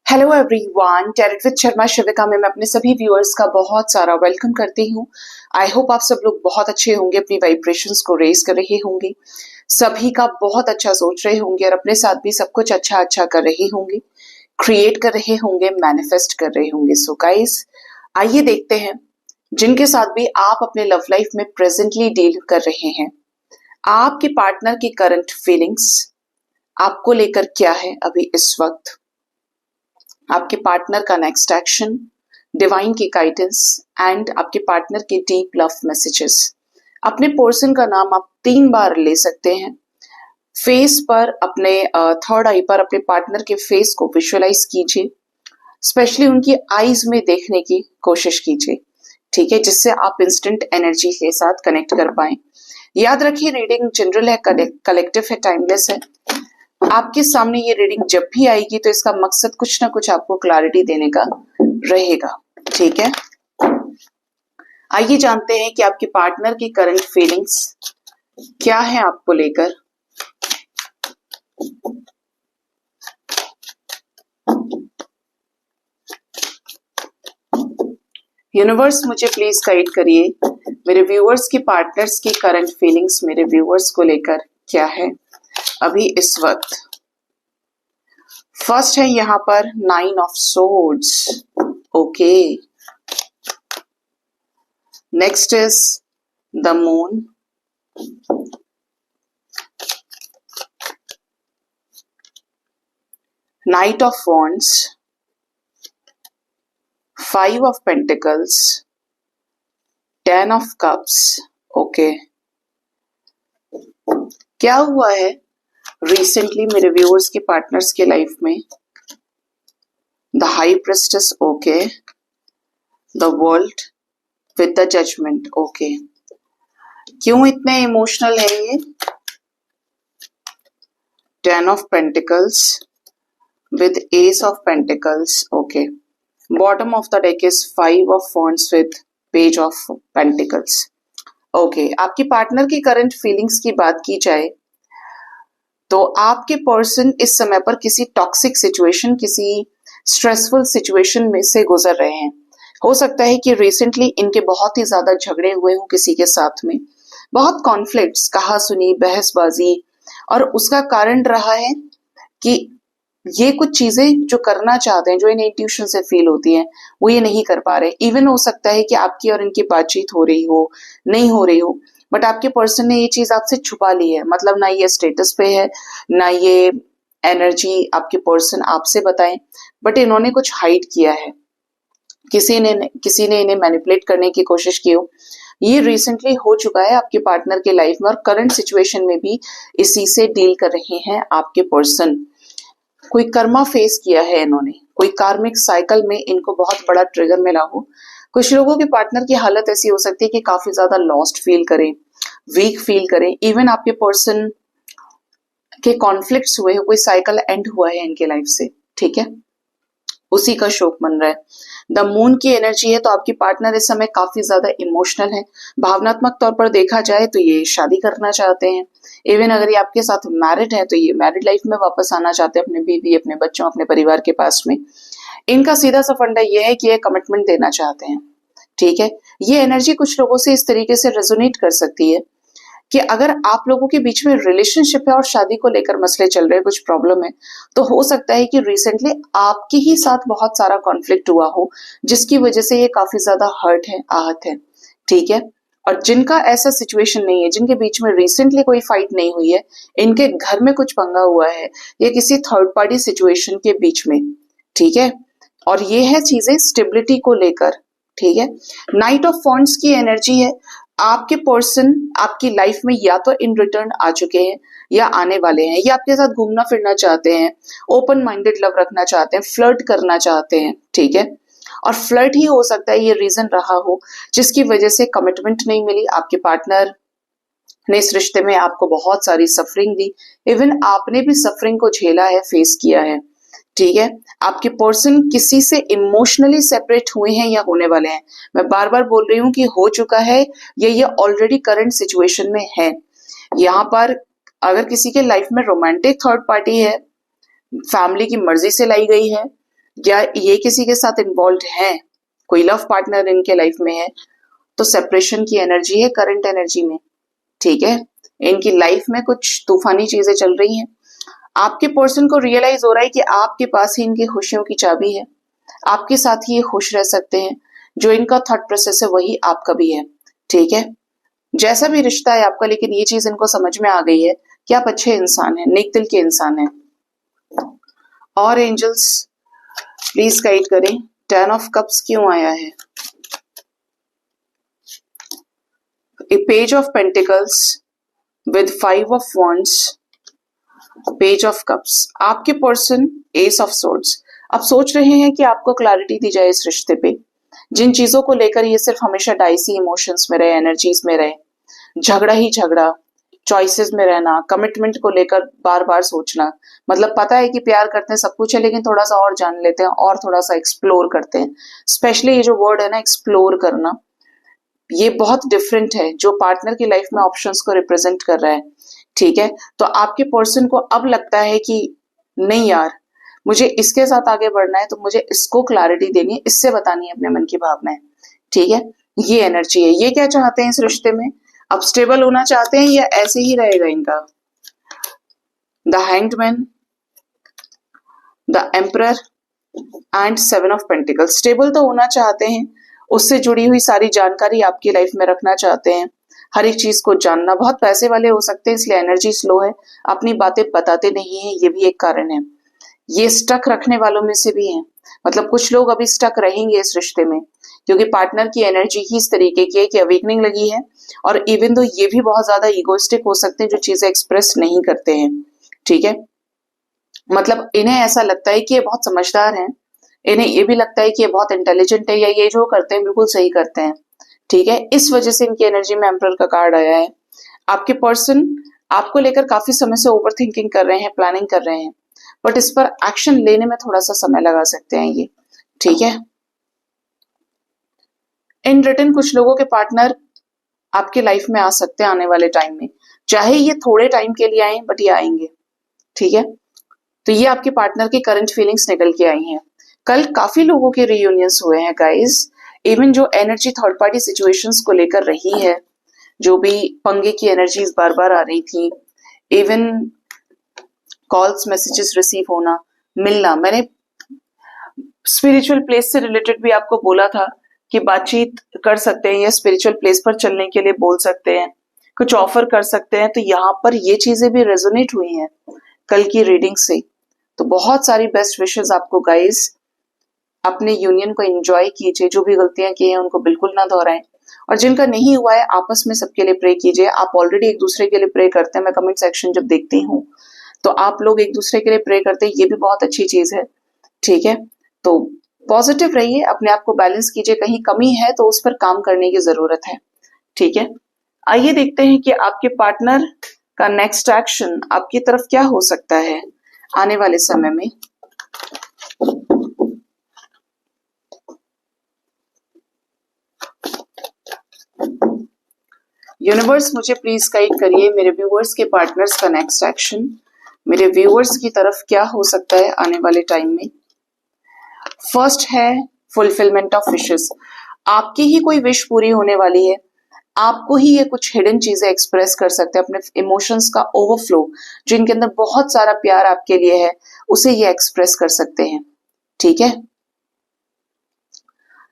Hello everyone, tarot with Sharma Shivika में मैं अपने सभी व्यूअर्स का बहुत सारा वेलकम करती हूँ। आई होप आप सब लोग बहुत अच्छे होंगे, अपनी वाइब्रेशंस को रेज कर रहे होंगे, सभी का बहुत अच्छा सोच रहे होंगे और अपने साथ भी सब कुछ अच्छा अच्छा कर रहे होंगे, क्रिएट कर रहे होंगे, मैनिफेस्ट कर रहे होंगे। सो गाइस, आइए देखते हैं जिनके साथ भी आप अपने लव लाइफ में प्रेजेंटली डील कर रहे हैं, आपके पार्टनर की करंट फीलिंग्स आपको लेकर क्या है अभी इस वक्त, आपके पार्टनर का नेक्स्ट एक्शन, डिवाइन की गाइडेंस एंड आपके पार्टनर के डीप लव मैसेजेस। अपने पर्सन का नाम आप 3 बार ले सकते हैं। फेस पर अपने थर्ड आई पर अपने पार्टनर के फेस को विजुअलाइज कीजिए, स्पेशली उनकी आईज में देखने की कोशिश कीजिए, ठीक है, जिससे आप इंस्टेंट एनर्जी के साथ कनेक्ट कर पाए। याद रखिए, रीडिंग जनरल है, कलेक्टिव है, टाइमलेस है। आपके सामने ये रीडिंग जब भी आएगी तो इसका मकसद कुछ ना कुछ आपको क्लैरिटी देने का रहेगा, ठीक है। आइए जानते हैं कि आपके पार्टनर की करंट फीलिंग्स क्या है आपको लेकर। यूनिवर्स मुझे प्लीज गाइड करिए, मेरे व्यूअर्स की पार्टनर्स की करंट फीलिंग्स मेरे व्यूअर्स को लेकर क्या है अभी इस वक्त। फर्स्ट है यहाँ पर 9 of swords, okay. Next is the moon, night of wands, 5 of pentacles, 10 of cups, okay. क्या हुआ है रिसेंटली मेरे व्यूअर्स के पार्टनर्स के लाइफ में? The high priestess, okay. The world with the judgement, okay. क्यों इतने इमोशनल है ये? 10 of pentacles with ace of pentacles, okay. Bottom of the deck is 5 of wands with page of pentacles, okay. आपकी partner की current feelings की बात की जाए तो आपके पर्सन इस समय पर किसी टॉक्सिक सिचुएशन, किसी स्ट्रेसफुल सिचुएशन में से गुजर रहे हैं। हो सकता है कि रिसेंटली इनके बहुत ही ज्यादा झगड़े हुए हों किसी के साथ में, बहुत कॉन्फ्लिक्ट्स, कहा सुनी, बहसबाजी, और उसका कारण रहा है कि ये कुछ चीजें जो करना चाहते हैं, जो इन्हें इंट्यूशन से फील होती है, वो ये नहीं कर पा रहे। इवन हो सकता है कि आपकी और इनकी बातचीत हो रही हो, नहीं हो रही हो, बट आपके पर्सन ने ये चीज आपसे छुपा ली है। मतलब ना ये स्टेटस पे है, ना ये एनर्जी आपके पर्सन आपसे बताएं, बट इन्होंने कुछ हाइड किया है। किसी ने इन्हें मैनिपुलेट करने की कोशिश की हो। ये रिसेंटली हो चुका है आपके पार्टनर के लाइफ में, और करंट सिचुएशन में भी इसी से डील कर रहे हैं आपके पर्सन। कोई कर्मा फेस किया है इन्होंने, कोई कार्मिक साइकिल में इनको बहुत बड़ा ट्रिगर मिला हो। कुछ लोगों के पार्टनर की हालत ऐसी हो सकती है कि काफी ज्यादा लॉस्ट फील करें, वीक फील करें। इवन आपके पर्सन के कॉन्फ्लिक्ट्स हुए हो, कोई साइकिल एंड हुआ है इनके लाइफ से, ठीक है, उसी का शोक मन रहा है। द मून की एनर्जी है, तो आपकी पार्टनर इस समय काफी ज्यादा इमोशनल है। भावनात्मक तौर पर देखा जाए तो ये शादी करना चाहते हैं। इवन अगर ये आपके साथ मैरिड है तो ये मैरिड लाइफ में वापस आना चाहते हैं, अपने बीवी, अपने बच्चों, अपने परिवार के पास में। इनका सीधा सा फंडा ये है कि ये कमिटमेंट देना चाहते हैं, ठीक है। ये एनर्जी कुछ लोगों से इस तरीके से रेजोनेट कर सकती है कि अगर आप लोगों के बीच में रिलेशनशिप है और शादी को लेकर मसले चल रहे हैं, कुछ प्रॉब्लम है, तो हो सकता है कि रिसेंटली आपके ही साथ बहुत सारा कॉन्फ्लिक्ट हुआ हो, जिसकी वजह से ये काफी ज्यादा हर्ट है, आहत है, ठीक है। और जिनका ऐसा सिचुएशन नहीं है, जिनके बीच में रिसेंटली कोई फाइट नहीं हुई है, इनके घर में कुछ पंगा हुआ है या किसी थर्ड पार्टी सिचुएशन के बीच में, ठीक है। और ये है चीजें स्टेबिलिटी को लेकर, ठीक है। नाइट ऑफ वॉन्ड्स की एनर्जी है। आपके पर्सन आपकी लाइफ में या तो इन रिटर्न आ चुके हैं या आने वाले हैं, या आपके साथ घूमना फिरना चाहते हैं, ओपन माइंडेड लव रखना चाहते हैं, फ्लर्ट करना चाहते हैं, ठीक है। और फ्लर्ट ही हो सकता है ये रीजन रहा हो जिसकी वजह से कमिटमेंट नहीं मिली। आपके पार्टनर ने इस रिश्ते में आपको बहुत सारी सफरिंग दी, इवन आपने भी सफरिंग को झेला है, फेस किया है, ठीक है। आपके पर्सन किसी से इमोशनली सेपरेट हुए हैं या होने वाले हैं। मैं बार बार बोल रही हूं कि हो चुका है या ये ऑलरेडी करंट सिचुएशन में है। यहाँ पर अगर किसी के लाइफ में रोमांटिक थर्ड पार्टी है, फैमिली की मर्जी से लाई गई है, या ये किसी के साथ इन्वॉल्व है, कोई लव पार्टनर इनके लाइफ में है, तो सेपरेशन की एनर्जी है करंट एनर्जी में। ठीक है, इनकी लाइफ में कुछ तूफानी चीजें चल रही हैं। आपके पर्सन को रियलाइज हो रहा है कि आपके पास ही इनकी खुशियों की चाबी है, आपके साथ ही ये खुश रह सकते हैं। जो इनका थॉट प्रोसेस है वही आपका भी है। ठीक है, जैसा भी रिश्ता है आपका, लेकिन ये चीज इनको समझ में आ गई है कि आप अच्छे इंसान हैं, नेक दिल के इंसान हैं। और एंजल्स प्लीज गाइड करें, 10 ऑफ कप्स क्यों आया है? A page of pentacles with 5 of wands, page of cups. आपके पर्सन एस ऑफ सोर्ड्स। अब सोच रहे हैं कि आपको क्लैरिटी दी जाए इस रिश्ते पे, जिन चीजों को लेकर ये सिर्फ हमेशा डाइसी इमोशंस में रहे, एनर्जीज में रहे, झगड़ा ही झगड़ा, चॉइसेस में रहना, कमिटमेंट को लेकर बार बार सोचना। मतलब पता है कि प्यार करते हैं, सब कुछ है, लेकिन थोड़ा सा और जान लेते हैं और थोड़ा सा एक्सप्लोर करते हैं। स्पेशली ये जो वर्ड है ना, एक्सप्लोर करना, ये बहुत डिफरेंट है, जो पार्टनर की लाइफ में ऑप्शंस को रिप्रेजेंट कर रहा है। ठीक है, तो आपके पर्सन को अब लगता है कि नहीं यार, मुझे इसके साथ आगे बढ़ना है, तो मुझे इसको क्लैरिटी देनी है, इससे बतानी है अपने मन की भावनाएं। ठीक है, ये एनर्जी है। ये क्या चाहते हैं इस रिश्ते में? अब स्टेबल होना चाहते हैं या ऐसे ही रहेगा इनका? The hanged man, the emperor and 7 of pentacles. Stable तो होना चाहते हैं, उससे जुड़ी हुई सारी जानकारी आपकी लाइफ में रखना चाहते हैं, हर एक चीज को जानना। बहुत पैसे वाले हो सकते हैं, इसलिए एनर्जी स्लो है, अपनी बातें बताते नहीं है, ये भी एक कारण है। ये स्टक रखने वालों में से भी हैं, मतलब कुछ लोग अभी स्टक रहेंगे इस रिश्ते में, क्योंकि पार्टनर की एनर्जी ही इस तरीके की है कि अवेकनिंग लगी है। और इवन दो ये भी बहुत ज्यादा इगोइस्टिक हो सकते हैं, जो चीजें एक्सप्रेस नहीं करते हैं। ठीक है, मतलब इन्हें ऐसा लगता है कि ये बहुत समझदार हैं, इन्हें ये भी लगता है कि ये बहुत इंटेलिजेंट है, या ये जो करते हैं बिल्कुल सही करते हैं। ठीक है, इस वजह से इनकी एनर्जी में एम्परर का कार्ड आया है। आपके पर्सन आपको लेकर काफी समय से ओवर थिंकिंग कर रहे हैं, प्लानिंग कर रहे हैं, बट इस पर एक्शन लेने में थोड़ा सा समय लगा सकते हैं ये। ठीक है, इन रिटर्न कुछ लोगों के पार्टनर आपके लाइफ में आ सकते हैं आने वाले टाइम में, चाहे ये थोड़े टाइम के लिए आए, बट ये आएंगे। ठीक है, तो ये आपके पार्टनर की करंट फीलिंग्स निकल के आई हैं। कल काफी लोगों के रियूनियंस हुए हैं गाइस। इवन जो एनर्जी थर्ड पार्टी सिचुएशंस को लेकर रही है, जो भी पंगे की एनर्जीज बार बार आ रही थी, इवन कॉल्स मैसेजेस रिसीव होना, मिलना। मैंने स्पिरिचुअल प्लेस से रिलेटेड भी आपको बोला था कि बातचीत कर सकते हैं या स्पिरिचुअल प्लेस पर चलने के लिए बोल सकते हैं, कुछ ऑफर कर सकते हैं। तो यहाँ पर ये चीजें भी रेजोनेट हुई हैं कल की रीडिंग से। तो बहुत सारी बेस्ट विशेस आपको गाइस। अपने यूनियन को एंजॉय कीजिए, जो भी गलतियां की हैं उनको बिल्कुल ना दोहराएं, और जिनका नहीं हुआ है आपस में सबके लिए प्रे कीजिए। आप ऑलरेडी एक दूसरे के लिए प्रे करते हैं, मैं कमेंट सेक्शन जब देखती हूँ तो आप लोग एक दूसरे के लिए प्रे करते हैं, ये भी बहुत अच्छी चीज है। ठीक है, तो पॉजिटिव रहिए, अपने आप को बैलेंस कीजिए, कहीं कमी है तो उस पर काम करने की जरूरत है। ठीक है, आइए देखते हैं कि आपके पार्टनर का नेक्स्ट एक्शन आपकी तरफ क्या हो सकता है आने वाले समय में। यूनिवर्स मुझे प्लीज गाइड करिए, मेरे व्यूअर्स के पार्टनर्स का नेक्स्ट एक्शन मेरे व्यूअर्स की तरफ क्या हो सकता है आने वाले टाइम में। फर्स्ट है फुलफिलमेंट ऑफ विशेस। आपकी ही कोई विश पूरी होने वाली है, आपको ही ये कुछ हिडन चीजें एक्सप्रेस कर सकते हैं, अपने इमोशंस का ओवरफ्लो, जो इनके अंदर बहुत सारा प्यार आपके लिए है, उसे ये एक्सप्रेस कर सकते हैं। ठीक है,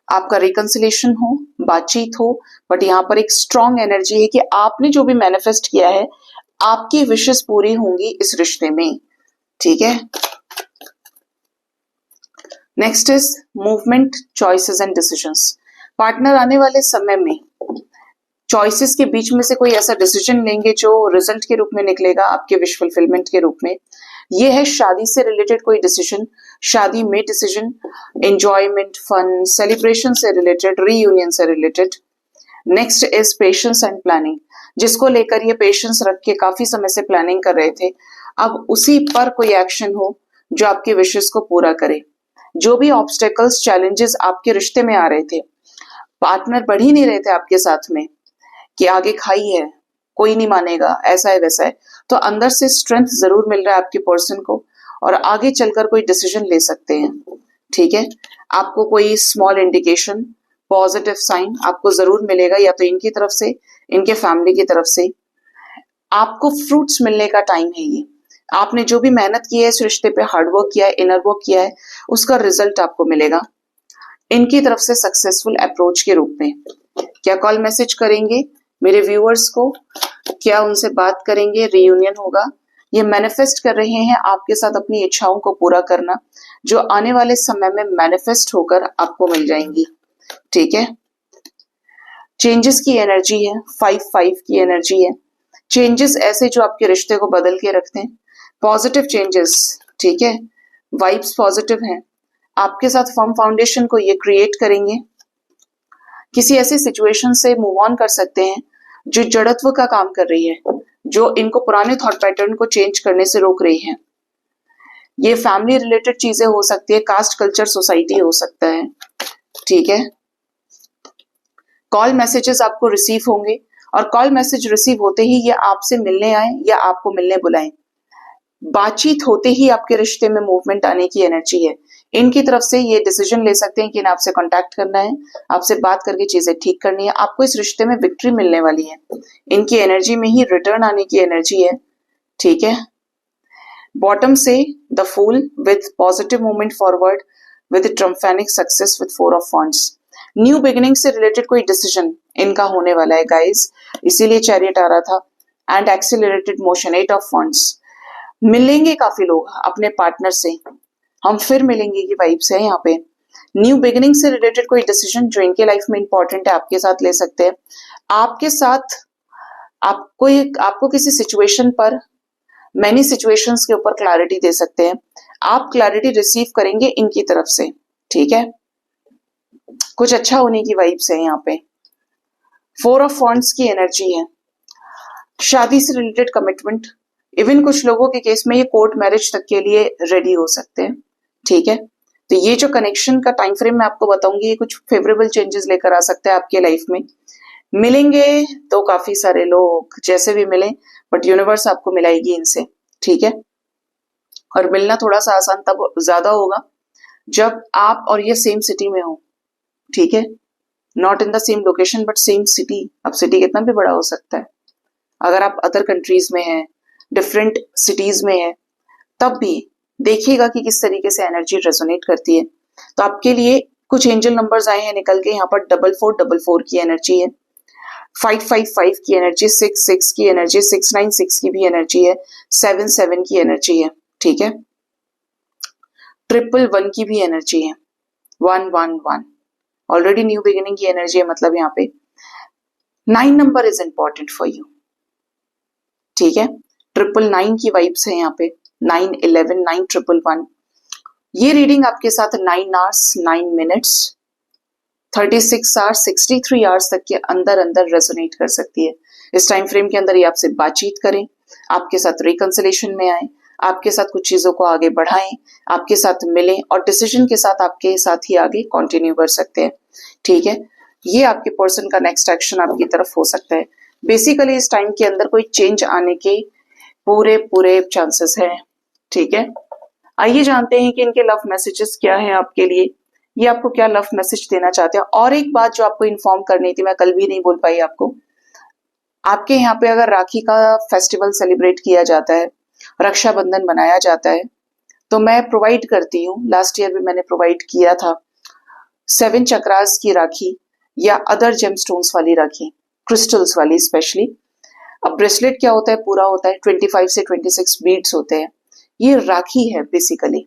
आपका रिकंसिलेशन हो, बातचीत हो, बट यहाँ पर एक स्ट्रॉन्ग एनर्जी है कि आपने जो भी मैनिफेस्ट किया है, आपकी विशेस पूरी होंगी इस रिश्ते में। ठीक है, next is movement, choices and decisions. Partner आने वाले समय में चॉइसेस के बीच में से कोई ऐसा डिसीजन लेंगे जो रिजल्ट के रूप में निकलेगा आपके विश फुलफिलमेंट के रूप में। ये है शादी से रिलेटेड कोई डिसीजन, शादी में डिसीजन, एंजॉयमेंट, फन, सेलिब्रेशन से रिलेटेड, रीयूनियन से related. Next is patience and planning, जिसको लेकर ये पेशेंस रख के काफी समय से प्लानिंग कर रहे थे, अब उसी पर कोई एक्शन हो जो आपके विशेस को पूरा करे। जो भी ऑब्स्टेकल्स, चैलेंजेस आपके रिश्ते में आ रहे थे, पार्टनर बढ़ ही नहीं रहे थे आपके साथ में कि आगे खाई है, कोई नहीं मानेगा, ऐसा है वैसा है, तो अंदर से स्ट्रेंथ जरूर मिल रहा है आपके पर्सन को, और आगे चलकर कोई डिसीजन ले सकते हैं। ठीक है, आपको कोई स्मॉल इंडिकेशन, पॉजिटिव साइन आपको जरूर मिलेगा, या तो इनकी तरफ से, इनके फैमिली की तरफ से। आपको फ्रूट्स मिलने का टाइम है ये। आपने जो भी मेहनत की है इस रिश्ते पे, हार्डवर्क किया है, इनर वर्क किया है, उसका रिजल्ट आपको मिलेगा इनकी तरफ से सक्सेसफुल अप्रोच के रूप में। क्या कॉल मैसेज करेंगे मेरे व्यूअर्स को, क्या उनसे बात करेंगे, रियूनियन होगा। ये मैनिफेस्ट कर रहे हैं आपके साथ अपनी इच्छाओं को पूरा करना, जो आने वाले समय में मैनिफेस्ट होकर आपको मिल जाएंगी। ठीक है, चेंजेस की एनर्जी है, 5-5 की एनर्जी है। चेंजेस ऐसे जो आपके रिश्ते को बदल के रखते हैं, पॉजिटिव चेंजेस। ठीक है, वाइब्स पॉजिटिव हैं, आपके साथ फर्म फाउंडेशन को ये क्रिएट करेंगे। किसी ऐसी सिचुएशन से मूव ऑन कर सकते हैं जो जड़त्व का काम कर रही है, जो इनको पुराने थॉट पैटर्न को चेंज करने से रोक रही है। ये फैमिली रिलेटेड चीजें हो सकती है, कास्ट कल्चर सोसाइटी हो सकता है। ठीक है, कॉल मैसेजेस आपको रिसीव होंगे, और कॉल मैसेज रिसीव होते ही ये आपसे मिलने आए या आपको मिलने बुलाएं। बातचीत होते ही आपके रिश्ते में मूवमेंट आने की एनर्जी है। इनकी तरफ से ये डिसीजन ले सकते हैं कि इन्हें आपसे कांटेक्ट करना है, आपसे बात करके चीजें ठीक करनी है, आपको इस रिश्ते में विक्ट्री मिलने वाली है। इनकी एनर्जी में ही रिटर्न आने की एनर्जी है। ठीक है, बॉटम से the fool with positive movement forward with triumphant success with 4 of wands. New beginning से रिलेटेड कोई डिसीजन इनका होने वाला है गाइस, इसीलिए चैरियट आ रहा था। And accelerated motion 8 of wands. मिलेंगे काफी लोग अपने पार्टनर से, हम फिर मिलेंगे की वाइब्स है यहाँ पे। न्यू बिगिनिंग से रिलेटेड कोई डिसीजन जो इनके लाइफ में इंपॉर्टेंट है आपके साथ ले सकते हैं। आपके साथ आपको किसी सिचुएशन पर, मैनी सिचुएशंस के ऊपर क्लैरिटी दे सकते हैं। आप क्लैरिटी रिसीव करेंगे इनकी तरफ से। ठीक है, कुछ अच्छा होने की वाइब्स है यहाँ पे। 4 ऑफ वॉन्ड्स की एनर्जी है, शादी से रिलेटेड कमिटमेंट। इवन कुछ लोगों के केस में ये कोर्ट मैरिज तक के लिए रेडी हो सकते हैं। ठीक है, तो ये जो कनेक्शन का टाइम फ्रेम मैं आपको बताऊंगी, ये कुछ फेवरेबल चेंजेस लेकर आ सकता है आपके लाइफ में। मिलेंगे तो काफी सारे लोग, जैसे भी मिले, बट यूनिवर्स आपको मिलाएगी इनसे। ठीक है, और मिलना थोड़ा सा आसान तब ज्यादा होगा जब आप और ये सेम सिटी में हो। ठीक है, not in the same location but same city. अब सिटी कितना भी बड़ा हो सकता है, अगर आप अदर कंट्रीज में हैं, डिफरेंट सिटीज में है, तब भी देखिएगा कि किस तरीके से एनर्जी रेजोनेट करती है। तो आपके लिए कुछ एंजल नंबर्स आए हैं निकल के, यहाँ पर 4444 की एनर्जी है, 555 की एनर्जी, 66 की एनर्जी, 696 की भी एनर्जी है, 77 की एनर्जी है। ठीक है, 111 की भी एनर्जी है, 111 ऑलरेडी न्यू बिगिनिंग की एनर्जी है। मतलब यहाँ पे 9 number is important for you. ठीक है, 999 की वाइब्स है यहाँ पे, 911, 9111। ये रीडिंग आपके साथ 9 आवर्स 9 मिनट्स 36 आवर्स 63 आवर्स तक के अंदर अंदर रेजोनेट कर सकती है। इस टाइम फ्रेम के अंदर ये आपसे बातचीत करें, आपके साथ रिकंसिलेशन में आए, आपके साथ कुछ चीजों को आगे बढ़ाएं, आपके साथ मिलें, और डिसीजन के साथ आपके साथ ही आगे कंटिन्यू कर सकते हैं। ठीक है, ये आपके पर्सन का नेक्स्ट एक्शन आपकी तरफ हो सकता है। बेसिकली इस टाइम के अंदर कोई चेंज आने के पूरे चांसेस हैं। ठीक है, आइए जानते हैं कि इनके लव मैसेजेस क्या हैं आपके लिए, ये आपको क्या लव मैसेज देना चाहते हैं। और एक बात जो आपको इन्फॉर्म करनी थी, मैं कल भी नहीं बोल पाई आपको, आपके यहाँ पे अगर राखी का फेस्टिवल सेलिब्रेट किया जाता है, रक्षाबंधन मनाया जाता है, तो मैं प्रोवाइड करती हूँ, लास्ट ईयर भी मैंने प्रोवाइड किया था, 7 चक्रास की राखी या अदर जेमस्टोन्स वाली राखी, क्रिस्टल्स वाली स्पेशली। अब ब्रेसलेट क्या होता है, पूरा होता है, 25 से 26 बीड्स होते हैं। ये राखी है बेसिकली।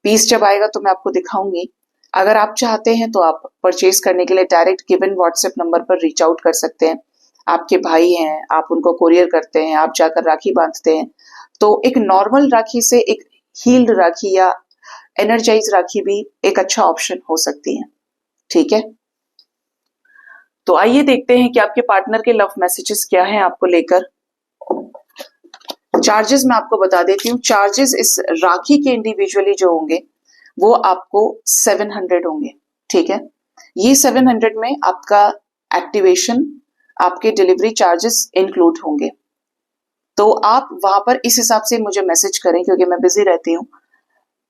पीस जब आएगा तो मैं आपको दिखाऊंगी। अगर आप चाहते हैं तो आप परचेज करने के लिए डायरेक्ट गिवन व्हाट्सएप नंबर पर रीच आउट कर सकते हैं। आपके भाई हैं, आप उनको कोरियर करते हैं, आप जाकर राखी बांधते हैं, तो एक नॉर्मल राखी से एक हील्ड राखी या एनर्जाइज राखी भी एक अच्छा ऑप्शन हो सकती है। ठीक है, तो आइए देखते हैं कि आपके पार्टनर के लव मैसेजेस क्या हैं आपको लेकर। चार्जेस मैं आपको बता देती हूँ। चार्जेस इस राखी के इंडिविजुअली जो होंगे वो आपको 700 होंगे। ठीक है, ये 700 में आपका एक्टिवेशन, आपके डिलीवरी चार्जेस इंक्लूड होंगे। तो आप वहां पर इस हिसाब से मुझे मैसेज करें, क्योंकि मैं बिजी रहती हूँ,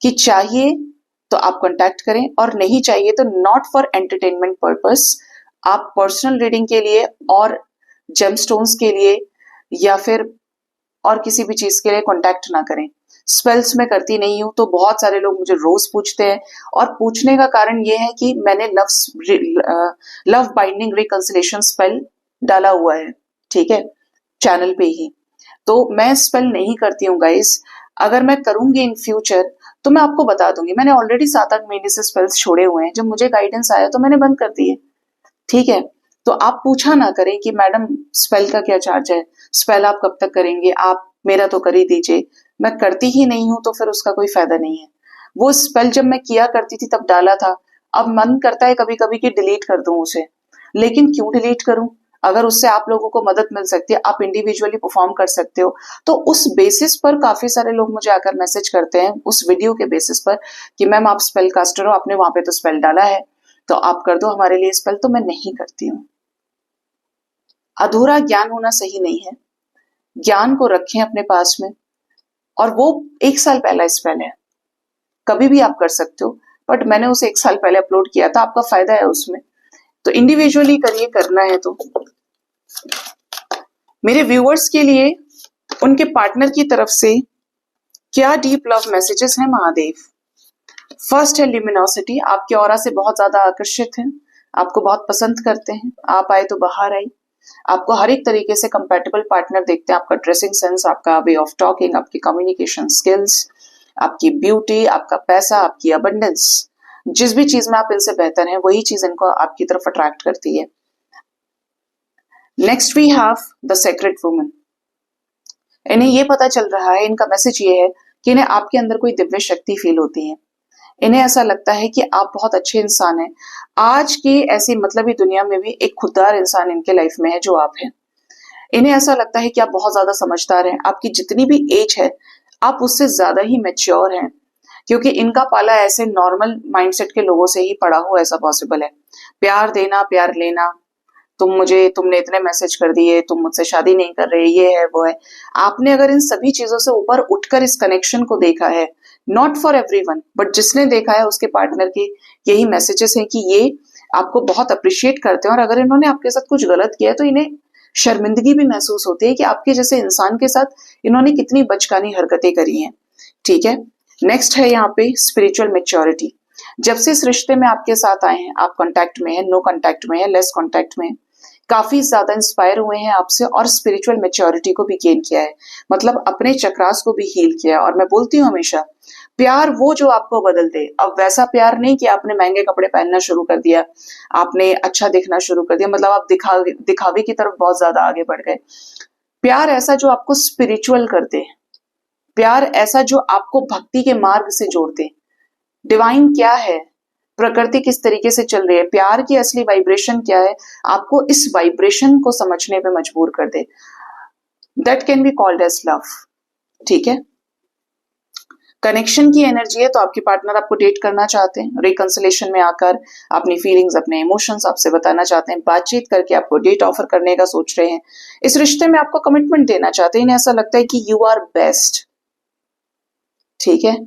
कि चाहिए तो आप कांटेक्ट करें, और नहीं चाहिए तो नॉट फॉर एंटरटेनमेंट पर्पस, आप पर्सनल रीडिंग के लिए और जेमस्टोन्स के लिए या फिर और किसी भी चीज के लिए कांटेक्ट ना करें। स्पेल्स मैं करती नहीं हूं, तो बहुत सारे लोग मुझे रोज पूछते हैं, और पूछने का कारण ये है कि मैंने लव बाइंडिंग रिकंसिलेशन स्पेल डाला हुआ है, ठीक है, चैनल पे ही। तो मैं स्पेल नहीं करती हूँ गाइस। अगर मैं करूंगी इन फ्यूचर तो मैं आपको बता दूंगी। मैंने ऑलरेडी 7-8 महीने से स्पेल्स छोड़े हुए हैं, जब मुझे गाइडेंस आया तो मैंने बंद कर दिए, ठीक है। तो आप पूछा ना करें कि मैडम स्पेल का क्या चार्ज है, स्पेल आप कब तक करेंगे, आप मेरा तो कर ही दीजिए। मैं करती ही नहीं हूं तो फिर उसका कोई फायदा नहीं है। वो स्पेल जब मैं किया करती थी तब डाला था, अब मन करता है कभी कभी कि डिलीट कर दूं उसे, लेकिन क्यों डिलीट करूं? अगर उससे आप लोगों को मदद मिल सकती है, आप इंडिविजुअली परफॉर्म कर सकते हो, तो उस बेसिस पर काफी सारे लोग मुझे आकर मैसेज करते हैं उस वीडियो के बेसिस पर कि मैम आप स्पेल कास्टर हो, आपने वहां पे तो स्पेल डाला है, तो आप कर दो हमारे लिए स्पेल। तो मैं नहीं करती हूँ। अधूरा ज्ञान होना सही नहीं है। ज्ञान को रखें अपने पास में, और वो 1 साल पहला स्पेल है, कभी भी आप कर सकते हो, बट मैंने उसे 1 साल पहले अपलोड किया था, आपका फायदा है उसमें, तो इंडिविजुअली करिए, करना है तो। मेरे व्यूअर्स के लिए उनके पार्टनर की तरफ से क्या डीप लव मैसेजेस हैं महादेव? फर्स्ट है ल्यूमिनोसिटी, आपके ऑरा से बहुत ज्यादा आकर्षित हैं, आपको बहुत पसंद करते हैं, आप आए तो बाहर आई, आपको हर एक तरीके से कंपैटिबल पार्टनर देखते हैं, आपका ड्रेसिंग सेंस, आपका वे ऑफ टॉकिंग, आपकी कम्युनिकेशन स्किल्स, आपकी ब्यूटी, आपका पैसा, आपकी अबंडेंस, जिस भी चीज में आप इनसे बेहतर हैं वही चीज इनको आपकी तरफ अट्रैक्ट करती है। Next we have the secret woman. इन्हें ये पता चल रहा है, इनका मैसेज ये है कि इन्हें आपके अंदर कोई दिव्य शक्ति फील होती है। इन्हें ऐसा लगता है कि आप बहुत अच्छे इंसान हैं। आज की ऐसी मतलबी दुनिया में भी एक खुददार इंसान इनके लाइफ में है जो आप हैं। इन्हें ऐसा लगता है कि आप बहुत ज्यादा समझदार हैं, आपकी जितनी भी एज है आप उससे ज्यादा ही मैच्योर हैं, क्योंकि इनका पाला ऐसे नॉर्मल माइंडसेट के लोगों से ही पड़ा हो ऐसा पॉसिबल है। प्यार देना, प्यार लेना, तुमने इतने मैसेज कर दिए, तुम मुझसे शादी नहीं कर रहे, ये है वो है। आपने अगर इन सभी चीजों से ऊपर उठकर इस कनेक्शन को देखा है, नॉट फॉर एवरीवन, बट जिसने देखा है उसके पार्टनर के यही मैसेजेस हैं कि ये आपको बहुत अप्रिशिएट करते हैं, और अगर इन्होंने आपके साथ कुछ गलत किया है तो इन्हें शर्मिंदगी भी महसूस होती है कि आपके जैसे इंसान के साथ इन्होंने कितनी बचकानी हरकतें करी हैं, ठीक है। नेक्स्ट है यहाँ पे स्पिरिचुअल मेच्योरिटी। जब से इस रिश्ते में आपके साथ आए हैं, आप कांटेक्ट में है, नो कांटेक्ट में है, लेस कांटेक्ट में है, काफी ज्यादा इंस्पायर हुए हैं आपसे, और स्पिरिचुअल मेच्योरिटी को भी गेन किया है, मतलब अपने चक्रास को भी हील किया है। और मैं बोलती हूँ हमेशा, प्यार वो जो आपको बदल दे। अब वैसा प्यार नहीं कि आपने महंगे कपड़े पहनना शुरू कर दिया, आपने अच्छा दिखना शुरू कर दिया, मतलब आप दिखावे की तरफ बहुत ज्यादा आगे बढ़ गए। प्यार ऐसा जो आपको स्पिरिचुअल कर दे, प्यार ऐसा जो आपको भक्ति के मार्ग से जोड़ दे। डिवाइन क्या है, प्रकृति किस तरीके से चल रही है, प्यार की असली वाइब्रेशन क्या है, आपको इस वाइब्रेशन को समझने पे मजबूर कर दे। That can be called as love, ठीक है। कनेक्शन की एनर्जी है, तो आपके पार्टनर आपको डेट करना चाहते हैं, रिकंसिलेशन में आकर अपनी फीलिंग्स, अपने इमोशंस आपसे बताना चाहते हैं, बातचीत करके आपको डेट ऑफर करने का सोच रहे हैं, इस रिश्ते में आपको कमिटमेंट देना चाहते हैं। इन्हें ऐसा लगता है कि यू आर बेस्ट, ठीक है।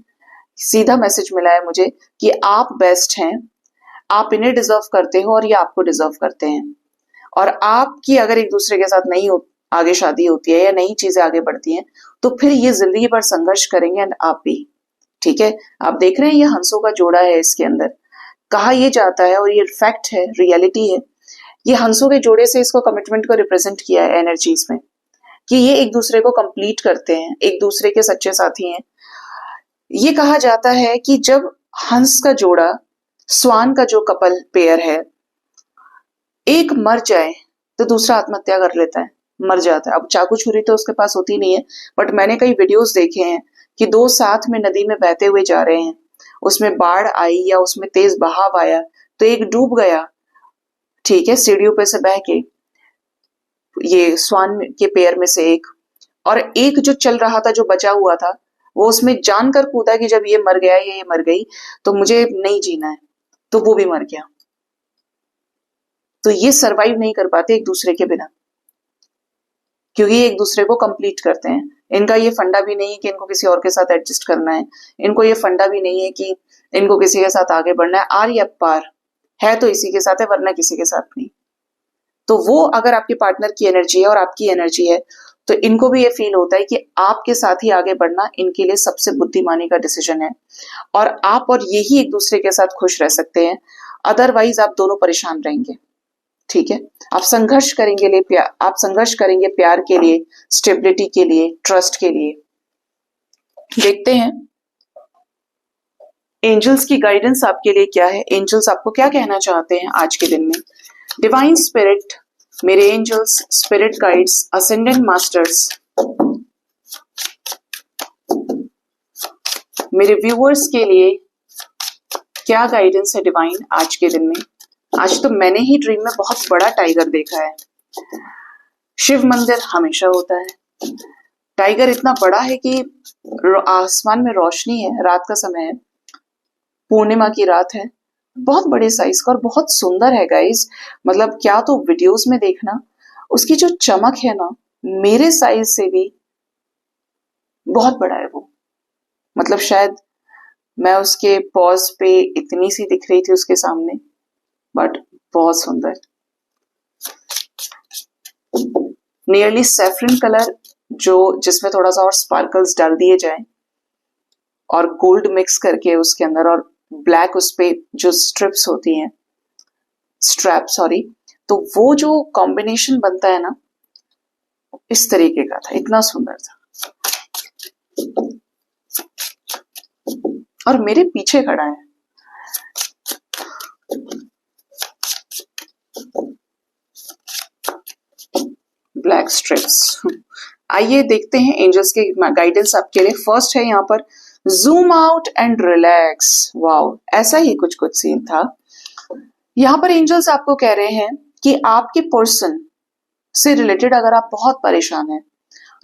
सीधा मैसेज मिला है मुझे कि आप बेस्ट हैं, आप इन्हें डिजर्व करते हो और ये आपको डिजर्व करते हैं। और आपकी अगर एक दूसरे के साथ नहीं आगे शादी होती है या नई चीजें आगे बढ़ती हैं, तो फिर ये जिंदगी भर संघर्ष करेंगे, एंड आप भी, ठीक है। आप देख रहे हैं ये हंसों का जोड़ा है, इसके अंदर कहा ये जाता है, और ये फैक्ट है, रियलिटी है, ये हंसों के जोड़े से इसको कमिटमेंट को रिप्रेजेंट किया है एनर्जीज में, कि ये एक दूसरे को कंप्लीट करते हैं, एक दूसरे के सच्चे साथी हैं। ये कहा जाता है कि जब हंस का जोड़ा, स्वान का जो कपल पेयर है, एक मर जाए तो दूसरा आत्महत्या कर लेता है, मर जाता है। अब चाकू छुरी तो उसके पास होती नहीं है, बट मैंने कई वीडियोस देखे हैं कि दो साथ में नदी में बहते हुए जा रहे हैं, उसमें बाढ़ आई या उसमें तेज बहाव आया तो एक डूब गया, ठीक है, सीढ़ियों पे से बह के, ये स्वान के पेयर में से एक, और एक जो चल रहा था, जो बचा हुआ था, वो उसमें जानकर कूदा कि जब ये मर गया या ये मर गई तो मुझे नहीं जीना है, तो वो भी मर गया। तो ये सरवाइव नहीं कर पाते एक दूसरे के बिना, क्योंकि ये एक दूसरे को कंप्लीट करते हैं। इनका ये फंडा भी नहीं है कि इनको किसी और के साथ एडजस्ट करना है, इनको ये फंडा भी नहीं है कि इनको किसी के साथ आगे बढ़ना है, आर या पार है तो इसी के साथ है, वरना किसी के साथ नहीं। तो वो अगर आपके पार्टनर की एनर्जी है और आपकी एनर्जी है, तो इनको भी ये फील होता है कि आपके साथ ही आगे बढ़ना इनके लिए सबसे बुद्धिमानी का डिसीजन है, और आप और यही एक दूसरे के साथ खुश रह सकते हैं, अदरवाइज आप दोनों परेशान रहेंगे। ठीक है, आप संघर्ष करेंगे आप संघर्ष करेंगे प्यार के लिए, स्टेबिलिटी के लिए, ट्रस्ट के लिए। देखते हैं एंजल्स की गाइडेंस आपके लिए क्या है, एंजल्स आपको क्या कहना चाहते हैं आज के दिन में। डिवाइन स्पिरिट, मेरे angels, spirit guides, ascended masters, मेरे व्यूअर्स के लिए क्या गाइडेंस है डिवाइन आज के दिन में। आज तो मैंने ही ड्रीम में बहुत बड़ा टाइगर देखा है। शिव मंदिर हमेशा होता है, टाइगर इतना बड़ा है कि आसमान में रोशनी है, रात का समय है, पूर्णिमा की रात है, बहुत बड़े साइज का और बहुत सुंदर है गाइस। मतलब क्या तो वीडियोस में देखना, उसकी जो चमक है ना, मेरे साइज से भी बहुत बड़ा है वो। मतलब शायद मैं उसके पॉज पे इतनी सी दिख रही थी उसके सामने, बट बहुत सुंदर। नियरली सैफरन कलर, जो जिसमें थोड़ा सा और स्पार्कल्स डाल दिए जाए और गोल्ड मिक्स करके उसके अंदर, और ब्लैक उस पे जो स्ट्रिप्स होती हैं, स्ट्रैप सॉरी, तो वो जो कॉम्बिनेशन बनता है ना, इस तरीके का था, इतना सुंदर था। और मेरे पीछे खड़ा है। Black strips. आइए देखते हैं एंजल्स के गाइडेंस आपके लिए। फर्स्ट है यहाँ पर zoom out and relax. Wow, ऐसा ही कुछ सीन था। यहाँ पर एंजल्स आपको कह रहे हैं कि आपके पर्सन से रिलेटेड अगर आप बहुत परेशान हैं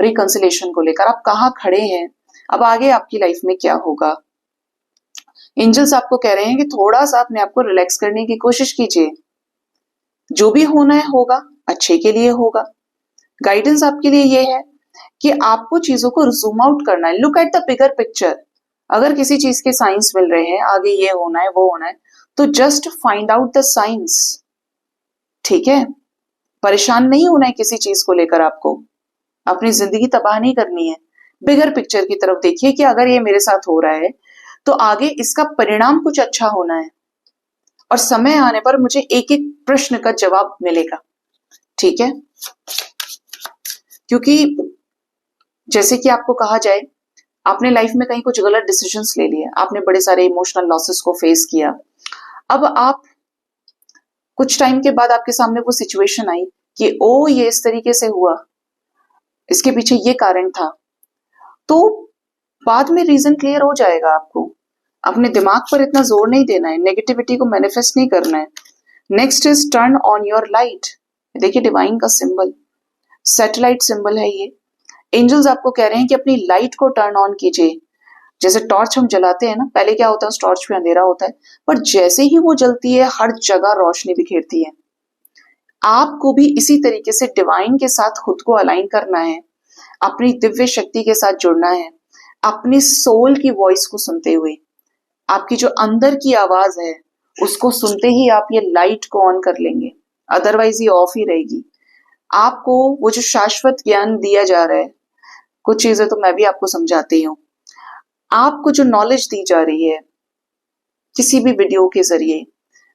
रिकंसिलेशन को लेकर, आप कहाँ खड़े हैं, अब आगे आपकी लाइफ में क्या होगा, एंजल्स आपको कह रहे हैं कि थोड़ा सा अपने आप को रिलैक्स करने की कोशिश कीजिए। जो भी होना है होगा, अच्छे के लिए होगा। गाइडेंस आपके लिए ये है कि आपको चीजों को जूम आउट करना है, look at the bigger picture. अगर किसी चीज के साइंस मिल रहे हैं, आगे ये होना है वो होना है, तो just find out the science. ठीक है, परेशान नहीं होना है किसी चीज को लेकर, आपको अपनी जिंदगी तबाह नहीं करनी है। बिगर पिक्चर की तरफ देखिए कि अगर ये मेरे साथ हो रहा है तो आगे इसका परिणाम कुछ अच्छा होना है, और समय आने पर मुझे एक एक प्रश्न का जवाब मिलेगा। ठीक है, क्योंकि जैसे कि आपको कहा जाए, आपने लाइफ में कहीं कुछ गलत डिसीजंस ले लिए, आपने बड़े सारे इमोशनल लॉसेस को फेस किया, अब आप कुछ टाइम के बाद आपके सामने वो सिचुएशन आई कि ओ ये इस तरीके से हुआ, इसके पीछे ये कारण था, तो बाद में रीजन क्लियर हो जाएगा। आपको अपने दिमाग पर इतना जोर नहीं देना है, नेगेटिविटी को मैनिफेस्ट नहीं करना है। Next is turn on your light. देखिए डिवाइन का सिंबल सैटेलाइट सिंबल है ये। एंजल्स आपको कह रहे हैं कि अपनी लाइट को टर्न ऑन कीजिए। जैसे टॉर्च हम जलाते हैं ना, पहले क्या होता है, उस टॉर्च पे अंधेरा होता है, पर जैसे ही वो जलती है हर जगह रोशनी बिखेरती है। आपको भी इसी तरीके से डिवाइन के साथ खुद को अलाइन करना है, अपनी दिव्य शक्ति के साथ जुड़ना है, अपनी सोल की वॉइस को सुनते हुए। आपकी जो अंदर की आवाज है उसको सुनते ही आप ये लाइट को ऑन कर लेंगे, अदरवाइज ये ऑफ ही रहेगी। आपको वो जो शाश्वत ज्ञान दिया जा रहा है, कुछ चीजें तो मैं भी आपको समझाती हूँ, आपको जो नॉलेज दी जा रही है किसी भी वीडियो के जरिए,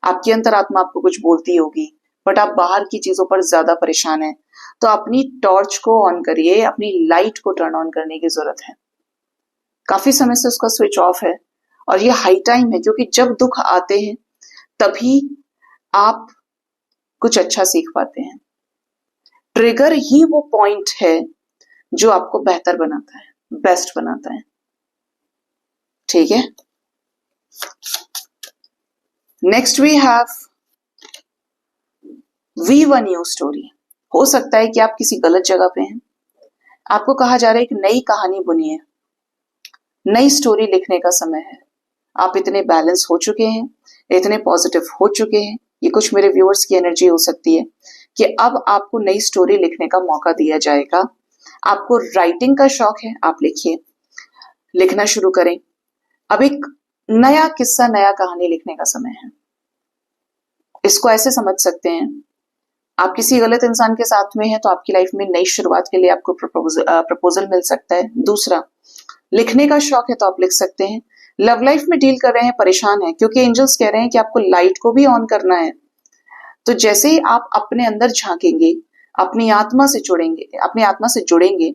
आपकी अंतरात्मा आपको कुछ बोलती होगी, बट आप बाहर की चीजों पर ज्यादा परेशान हैं, तो अपनी टॉर्च को ऑन करिए, अपनी लाइट को टर्न ऑन करने की जरूरत है। काफी समय से उसका स्विच ऑफ है, और ये हाई टाइम है, क्योंकि जब दुख आते हैं तभी आप कुछ अच्छा सीख पाते हैं। ट्रिगर ही वो पॉइंट है जो आपको बेहतर बनाता है, बेस्ट बनाता है। ठीक है, next we have weave a new story. हो सकता है कि आप किसी गलत जगह पे हैं, आपको कहा जा रहा है एक नई कहानी बुनिए, नई स्टोरी लिखने का समय है। आप इतने बैलेंस हो चुके हैं, इतने पॉजिटिव हो चुके हैं, ये कुछ मेरे व्यूअर्स की एनर्जी हो सकती है कि अब आपको नई स्टोरी लिखने का मौका दिया जाएगा। आपको राइटिंग का शौक है, आप लिखिए, लिखना शुरू करें। अब एक नया किस्सा, नया कहानी लिखने का समय है। इसको ऐसे समझ सकते हैं, आप किसी गलत इंसान के साथ में हैं तो आपकी लाइफ में नई शुरुआत के लिए आपको प्रपोजल मिल सकता है। दूसरा, लिखने का शौक है तो आप लिख सकते हैं। लव लाइफ में डील कर रहे हैं, परेशान है, क्योंकि एंजल्स कह रहे हैं कि आपको लाइट को भी ऑन करना है। तो जैसे ही आप अपने अंदर झांकेंगे, अपनी आत्मा से जुड़ेंगे,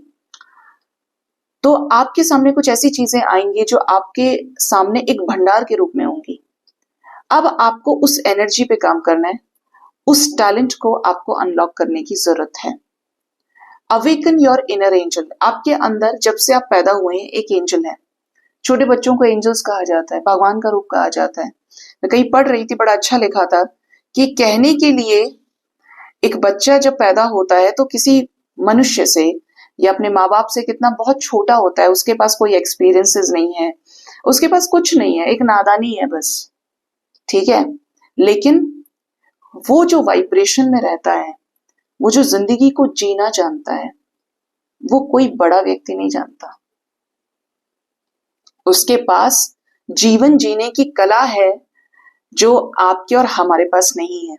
तो आपके सामने कुछ ऐसी चीजें आएंगी जो आपके सामने एक भंडार के रूप में होंगी। अब आपको उस एनर्जी पे काम करना है, उस टैलेंट को आपको अनलॉक करने की जरूरत है। Awaken your inner angel. आपके अंदर जब से आप पैदा हुए हैं एक एंजल है। छोटे बच्चों को एंजल्स कहा जाता है, भगवान का रूप कहा जाता है। मैं कहीं पढ़ रही थी, बड़ा अच्छा लिखा था कि कहने के लिए एक बच्चा जब पैदा होता है तो किसी मनुष्य से या अपने माँ बाप से कितना बहुत छोटा होता है, उसके पास कोई एक्सपीरियंसेस नहीं है, उसके पास कुछ नहीं है, एक नादानी है बस, ठीक है। लेकिन वो जो वाइब्रेशन में रहता है, वो जो जिंदगी को जीना जानता है, वो कोई बड़ा व्यक्ति नहीं जानता। उसके पास जीवन जीने की कला है जो आपके और हमारे पास नहीं है।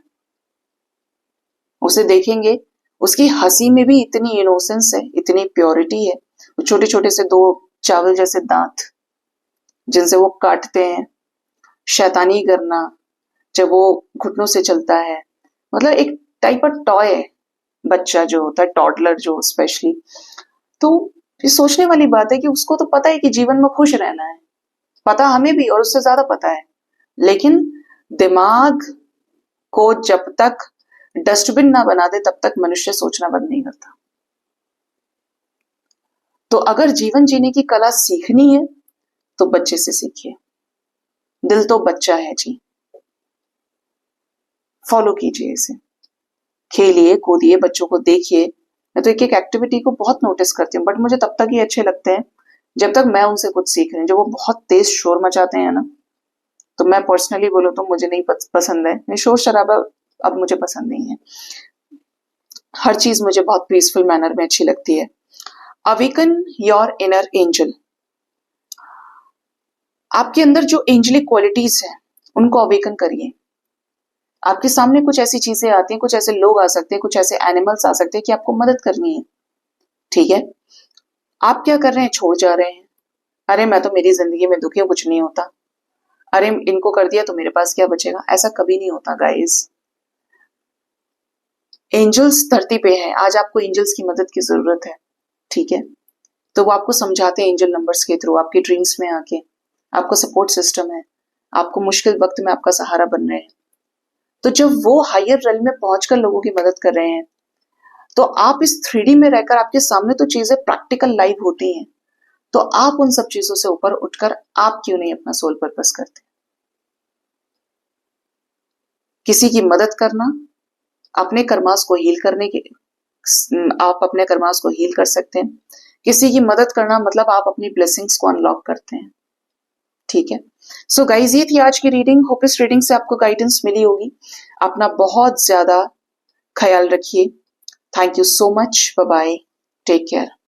उसे देखेंगे, उसकी हंसी में भी इतनी इनोसेंस है, इतनी प्योरिटी है। वो छोटे छोटे से दो चावल जैसे दांत जिनसे वो काटते हैं, शैतानी करना, जब वो घुटनों से चलता है, मतलब एक टाइप ऑफ टॉय है बच्चा जो होता है, टॉडलर जो स्पेशली। तो ये सोचने वाली बात है कि उसको तो पता है कि जीवन में खुश रहना है, पता हमें भी और उससे ज्यादा पता है, लेकिन दिमाग को जब तक डस्टबिन ना बना दे तब तक मनुष्य सोचना बंद नहीं करता। तो अगर जीवन जीने की कला सीखनी है तो बच्चे से सीखिए। दिल तो बच्चा है जी, फॉलो कीजिए इसे, खेलिए कूदिए, बच्चों को देखिए। मैं तो एक एक एक्टिविटी को बहुत नोटिस करती हूँ, बट मुझे तब तक ही अच्छे लगते हैं जब तक मैं उनसे कुछ सीख रही हूँ। जब वो बहुत तेज शोर मचाते हैं ना, तो मैं पर्सनली बोलूँ तो मुझे नहीं पसंद है। शोर शराबा अब मुझे पसंद नहीं है। हर चीज मुझे बहुत पीसफुल मैनर में अच्छी लगती है। Awaken your inner angel. आपके अंदर जो एंजलिक क्वालिटीज हैं उनको अवेकन करिए। आपके सामने कुछ ऐसी चीजें आती हैं, कुछ ऐसे लोग आ सकते हैं, कुछ ऐसे एनिमल्स आ सकते हैं कि आपको मदद करनी है, ठीक है। आप क्या कर रहे हैं, छोड़ जा रहे हैं। अरे मैं तो मेरी जिंदगी में दुखी हूं, कुछ नहीं होता, अरे इनको कर दिया तो मेरे पास क्या बचेगा। ऐसा कभी नहीं होता गाइस। एंजल्स धरती पे हैं, आज आपको एंजल्स की मदद की जरूरत है, ठीक है। तो वो आपको समझाते हैं एंजल नंबर्स के थ्रू, आपके ड्रीम्स में आके, आपको सपोर्ट सिस्टम है, आपको मुश्किल वक्त में आपका सहारा बन रहे हैं। तो जब वो हायर रेल में पहुंचकर लोगों की मदद कर रहे हैं, तो आप इस 3D में रहकर, आपके सामने तो चीजें प्रैक्टिकल लाइव होती हैं, तो आप उन सब चीजों से ऊपर उठकर आप क्यों नहीं अपना सोल पर्पस करते। किसी की मदद करना, अपने कर्मास को हील करने के, आप अपने कर्मास को हील कर सकते हैं। किसी की मदद करना मतलब आप अपनी ब्लेसिंग्स को अनलॉक करते हैं, ठीक है। सो गाइज, ये थी आज की रीडिंग। होप इस रीडिंग से आपको गाइडेंस मिली होगी। अपना बहुत ज्यादा ख्याल रखिए। Thank you so much, bye bye, take care.